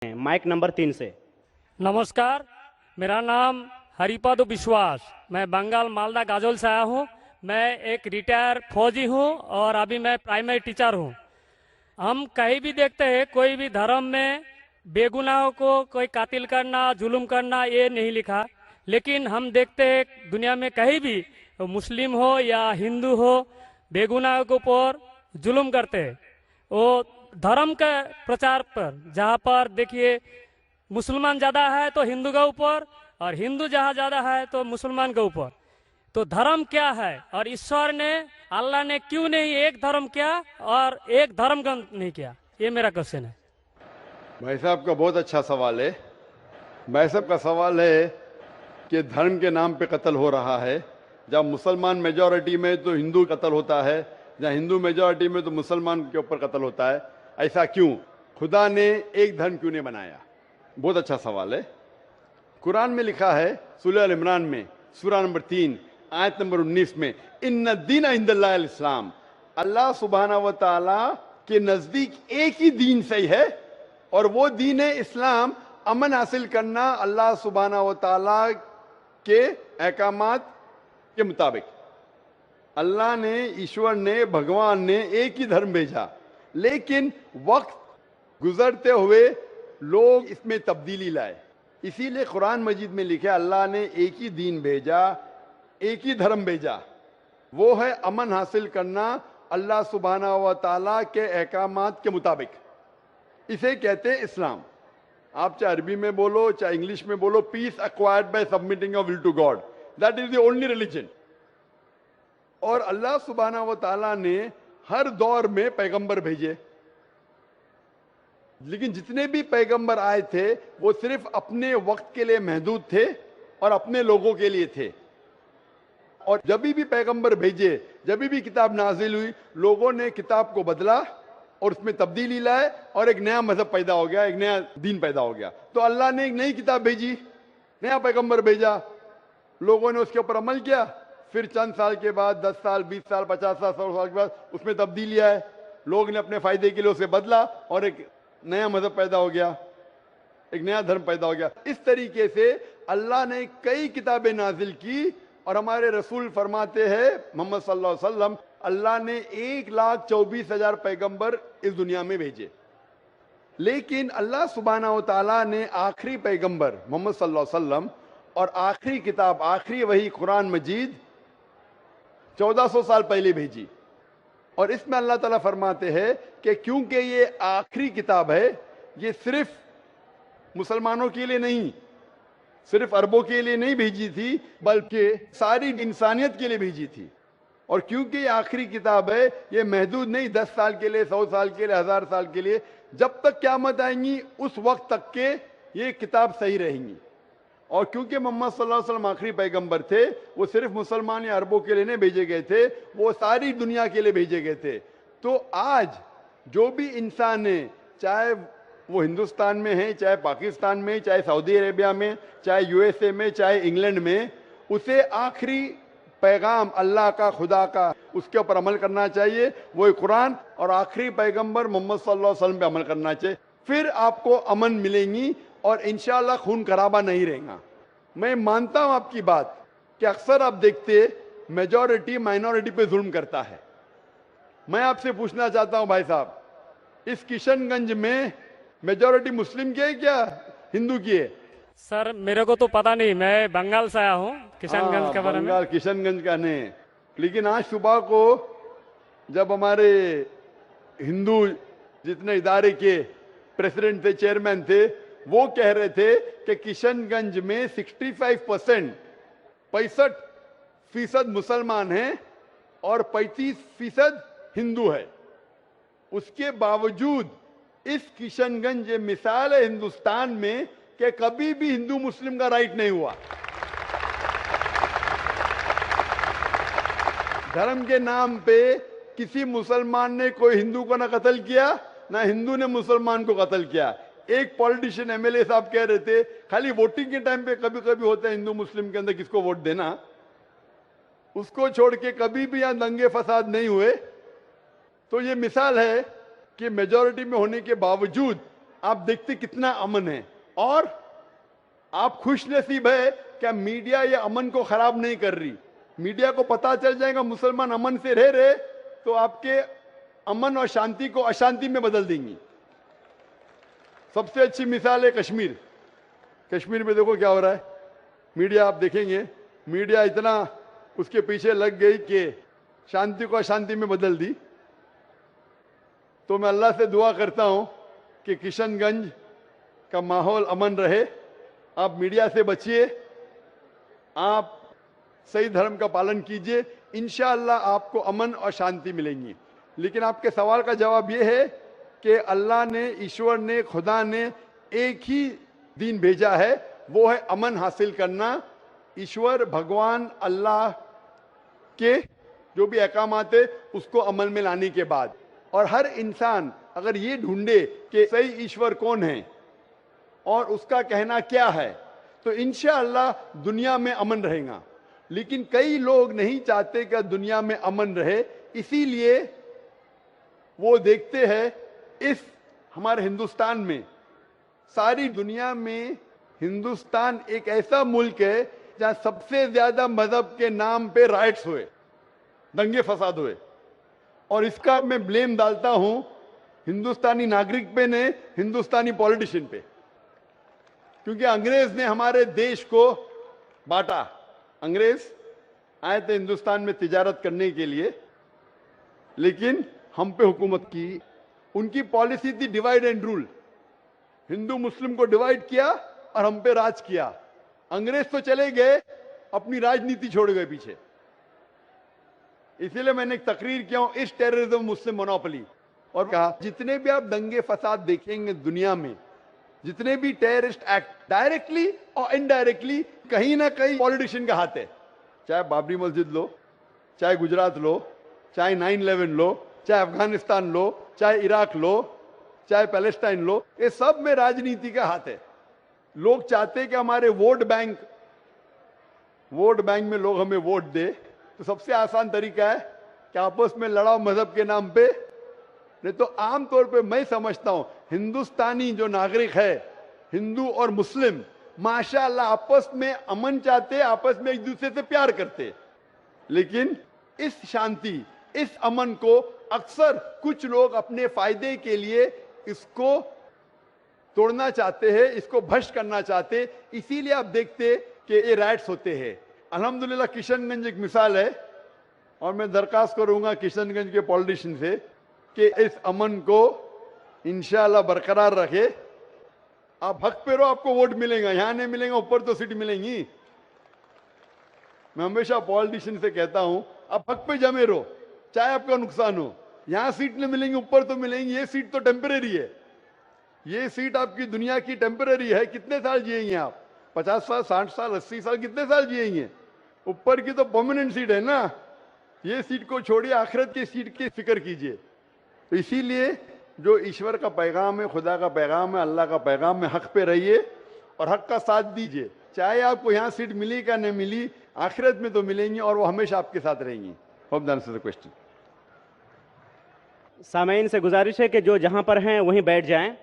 Mic number 3 से। नमस्कार, मेरा नाम हरिपद विश्वास, मैं बंगाल मालदा गाजोल से आया हूँ। मैं एक रिटायर फौजी हूँ और अभी मैं प्राइमरी टीचर हूँ। हम कहीं भी देखते हैं कोई भी धर्म में बेगुनाहों को कोई कातिल करना, जुल्म करना, ये नहीं लिखा। लेकिन हम देखते हैं दुनिया में कहीं भी मुस्लिम हो या हिंदू हो, बेगुनाहों के ऊपर जुल्म करते हैं। वो धर्म के प्रचार पर, जहाँ पर देखिए मुसलमान ज्यादा है तो हिंदू के ऊपर, और हिंदू जहाँ ज्यादा है तो मुसलमान के ऊपर। तो धर्म क्या है, और ईश्वर ने, अल्लाह ने क्यों नहीं एक धर्म किया और एक धर्म का नहीं किया? ये मेरा क्वेश्चन है। भाई साहब का बहुत अच्छा सवाल है। भाई साहब का सवाल है कि धर्म के नाम पे कत्ल हो रहा है। जब मुसलमान मेजॉरिटी में तो हिंदू कत्ल होता है, जहाँ हिंदू मेजॉरिटी में तो मुसलमान के ऊपर कत्ल होता है। ऐसा क्यों? खुदा ने एक धर्म क्यों नहीं बनाया? बहुत अच्छा सवाल है। कुरान में लिखा है सूरह अल इमरान में, सूरा नंबर 3 आयत नंबर 19 में, इन्ना दीन इंदल्लाहिल इस्लाम, अल्लाह सुब्हाना व तआला के नजदीक एक ही दीन सही है और वो दीन है इस्लाम। अमन हासिल करना अल्लाह सुब्हाना व तआला के अहकामात के मुताबिक। अल्लाह ने, ईश्वर ने, भगवान ने एक ही धर्म भेजा, लेकिन वक्त गुजरते हुए लोग इसमें तब्दीली लाए। इसीलिए कुरान मजीद में लिखा अल्लाह ने एक ही दीन भेजा, एक ही धर्म भेजा, वो है अमन हासिल करना अल्लाह सुब्हाना व तआला के अहकामात के मुताबिक। इसे कहते हैं इस्लाम। आप चाहे अरबी में बोलो, चाहे इंग्लिश में बोलो, peace acquired by submitting your will to God, that is the only religion. और अल्लाह सुब्हाना व तआला ने हर दौर में पैगंबर भेजे, लेकिन जितने भी पैगंबर आए थे वो सिर्फ अपने वक्त के लिए महदूद थे और अपने लोगों के लिए थे। और जब भी पैगंबर भेजे, जब भी किताब नाजिल हुई, लोगों ने किताब को बदला और उसमें तब्दीली लाए और एक नया मजहब पैदा हो गया, एक नया दीन पैदा हो गया। तो अल्लाह ने एक नई किताब भेजी, नया पैगंबर भेजा, लोगों ने उसके ऊपर अमल किया। फिर चंद साल के बाद, 10 साल, 20 साल, 50 साल, 100 साल के बाद उसमें तब्दीली आए, लोग ने अपने फायदे के लिए उसे बदला और एक नया मजहब पैदा हो गया, एक नया धर्म पैदा हो गया। इस तरीके से अल्लाह ने कई किताबें नाजिल की और हमारे रसूल फरमाते हैं मोहम्मद सल्लल्लाहु अलैहि वसल्लम, अल्लाह ने 1,24,000 पैगंबर इस दुनिया में भेजे। लेकिन अल्लाह सुब्हाना व तआला ने आखिरी पैगंबर मोहम्मद सल्लल्लाहु अलैहि वसल्लम और आखिरी किताब, आखिरी वही कुरान मजीद 1400 साल पहले भेजी। और इसमें अल्लाह ताला फरमाते हैं कि क्योंकि ये आखिरी किताब है, ये सिर्फ मुसलमानों के लिए नहीं, सिर्फ अरबों के लिए नहीं भेजी थी, बल्कि सारी इंसानियत के लिए भेजी थी। और क्योंकि ये आखिरी किताब है, ये महदूद नहीं 10 साल के लिए, 100 साल के लिए, 1000 साल के लिए, जब तक क़यामत आएंगी उस वक्त तक के ये किताब सही रहेंगी। और क्योंकि मोहम्मद सल्लल्लाहु अलैहि वसल्लम आखिरी पैगंबर थे, वो सिर्फ मुसलमान या अरबों के लिए नहीं भेजे गए थे, वो सारी दुनिया के लिए भेजे गए थे। तो आज जो भी इंसान है, चाहे वो हिंदुस्तान में है, चाहे पाकिस्तान में, चाहे सऊदी अरेबिया में, चाहे यूएसए में, चाहे इंग्लैंड में, उसे आखिरी पैगाम अल्लाह का, खुदा का, उसके ऊपर अमल करना चाहिए, वो कुरान और आखिरी पैगंबर मोहम्मद सल्लल्लाहु अलैहि वसल्लम पे अमल करना चाहिए। फिर आपको अमन मिलेंगी और इंशाअल्लाह खून खराबा नहीं रहेगा। मैं मानता हूं आपकी बात कि अक्सर आप देखते मेजॉरिटी माइनॉरिटी पे जुल्म करता है। मैं आपसे पूछना चाहता हूं भाई साहब, इस किशनगंज में मेजॉरिटी मुस्लिम की है क्या हिंदू की है? सर मेरे को तो पता नहीं, मैं बंगाल से आया हूँ, किशनगंज के बारे में। बंगाल किशनगंज का नहीं, लेकिन आज सुबह को जब हमारे हिंदू जितने इदारे के प्रेसिडेंट थे, चेयरमैन थे, वो कह रहे थे कि किशनगंज में 65% मुसलमान हैं और 35% हिंदू है। उसके बावजूद इस किशनगंज मिसाल है हिंदुस्तान में कि कभी भी हिंदू मुस्लिम का राइट नहीं हुआ। धर्म के नाम पे किसी मुसलमान ने कोई हिंदू को ना कत्ल किया, ना हिंदू ने मुसलमान को कत्ल किया। एक पॉलिटिशियन एमएलए साहब कह रहे थे खाली वोटिंग के टाइम पे कभी कभी होता है हिंदू मुस्लिम के अंदर किसको वोट देना, उसको छोड़ के कभी भी यहां दंगे फसाद नहीं हुए। तो ये मिसाल है कि मेजॉरिटी में होने के बावजूद आप देखते कितना अमन है। और आप खुश नसीब है क्या मीडिया ये अमन को खराब नहीं कर रही। मीडिया को पता चल जाएगा मुसलमान अमन से रह रहे तो आपके अमन और शांति को अशांति में बदल देंगी। सबसे अच्छी मिसाल है कश्मीर। कश्मीर में देखो क्या हो रहा है। मीडिया आप देखेंगे, मीडिया इतना उसके पीछे लग गई कि शांति को अशांति में बदल दी। तो मैं अल्लाह से दुआ करता हूं कि किशनगंज का माहौल अमन रहे। आप मीडिया से बचिए, आप सही धर्म का पालन कीजिए, इंशाअल्लाह आपको अमन और शांति मिलेंगी। लेकिन आपके सवाल का जवाब यह है कि अल्लाह ने, ईश्वर ने, खुदा ने एक ही दीन भेजा है, वो है अमन हासिल करना। ईश्वर, भगवान, अल्लाह के जो भी अहकामात है उसको अमल में लाने के बाद, और हर इंसान अगर ये ढूंढे कि सही ईश्वर कौन है और उसका कहना क्या है, तो इंशाअल्लाह दुनिया में अमन रहेगा। लेकिन कई लोग नहीं चाहते कि दुनिया में अमन रहे, इसीलिए वो देखते हैं इस हमारे हिंदुस्तान में, सारी दुनिया में हिंदुस्तान एक ऐसा मुल्क है जहां सबसे ज्यादा मजहब के नाम पे राइट्स हुए, दंगे फसाद हुए। और इसका मैं ब्लेम डालता हूं हिंदुस्तानी नागरिक पे ने, हिंदुस्तानी पॉलिटिशियन पे, क्योंकि अंग्रेज ने हमारे देश को बांटा। अंग्रेज आए थे हिंदुस्तान में तिजारत करने के लिए, लेकिन हम पे हुकूमत की। उनकी पॉलिसी थी डिवाइड एंड रूल, हिंदू मुस्लिम को डिवाइड किया और हम पे राज किया। अंग्रेज तो चले गए, अपनी राजनीति छोड़ गए पीछे। इसीलिए मैंने एक तकरीर किया हूं, इस टेररिज्म मुस्लिम मोनोपोली, और कहा जितने भी आप दंगे फसाद देखेंगे दुनिया में, जितने भी टेररिस्ट एक्ट डायरेक्टली और इनडायरेक्टली कहीं ना कहीं पॉलिटिशियन का हाथ है। चाहे बाबरी मस्जिद लो, चाहे गुजरात लो, चाहे 9/11 लो, चाहे अफगानिस्तान लो, चाहे इराक लो, चाहे पैलेस्टाइन लो, ये सब में राजनीति का हाथ है। लोग चाहते कि हमारे वोट बैंक में लोग हमें वोट दे, तो सबसे आसान तरीका है कि आपस में लड़ाओ मजहब के नाम पे। नहीं तो आमतौर पे मैं समझता हूं हिंदुस्तानी जो नागरिक है, हिंदू और मुस्लिम, माशाअल्लाह आपस में अमन चाहते, आपस में एक दूसरे से प्यार करते। लेकिन इस शांति, इस अमन को अक्सर कुछ लोग अपने फायदे के लिए इसको तोड़ना चाहते हैं, इसको भ्रष्ट करना चाहते। इसीलिए आप देखते कि ये राइट्स होते हैं। अल्हम्दुलिल्लाह किशनगंज एक मिसाल है, और मैं दरखास्त करूंगा किशनगंज के पॉलिटिशियन से कि इस अमन को इंशाअल्लाह बरकरार रखे। आप हक पे रहो, आपको वोट मिलेगा, यहां नहीं मिलेगा, ऊपर तो सीट मिलेंगी। मैं हमेशा पॉलिटिशियन से कहता हूं आप हक पे जमे रहो, चाहे आपका नुकसान हो। यहां सीट नहीं मिलेंगी, ऊपर तो मिलेंगी। ये सीट तो टेम्परेरी है, ये सीट आपकी दुनिया की टेम्परेरी है। कितने साल जिएंगे आप? 50 साल, 60 साल, 80 साल, कितने साल जिएंगे? ऊपर की तो परमानेंट सीट है ना। ये सीट को छोड़िए, आखिरत की सीट की फिक्र कीजिए। तो इसीलिए जो ईश्वर का पैगाम है, खुदा का पैगाम है, अल्लाह का पैगाम है, हक पे रहिए और हक का साथ दीजिए। चाहे आपको यहाँ सीट मिली का नहीं मिली, आखिरत में तो मिलेंगी और वो हमेशा आपके साथ रहेंगी। Hope that answers the question. सामईन से गुजारिश है कि जो जहां पर हैं वहीं बैठ जाएं।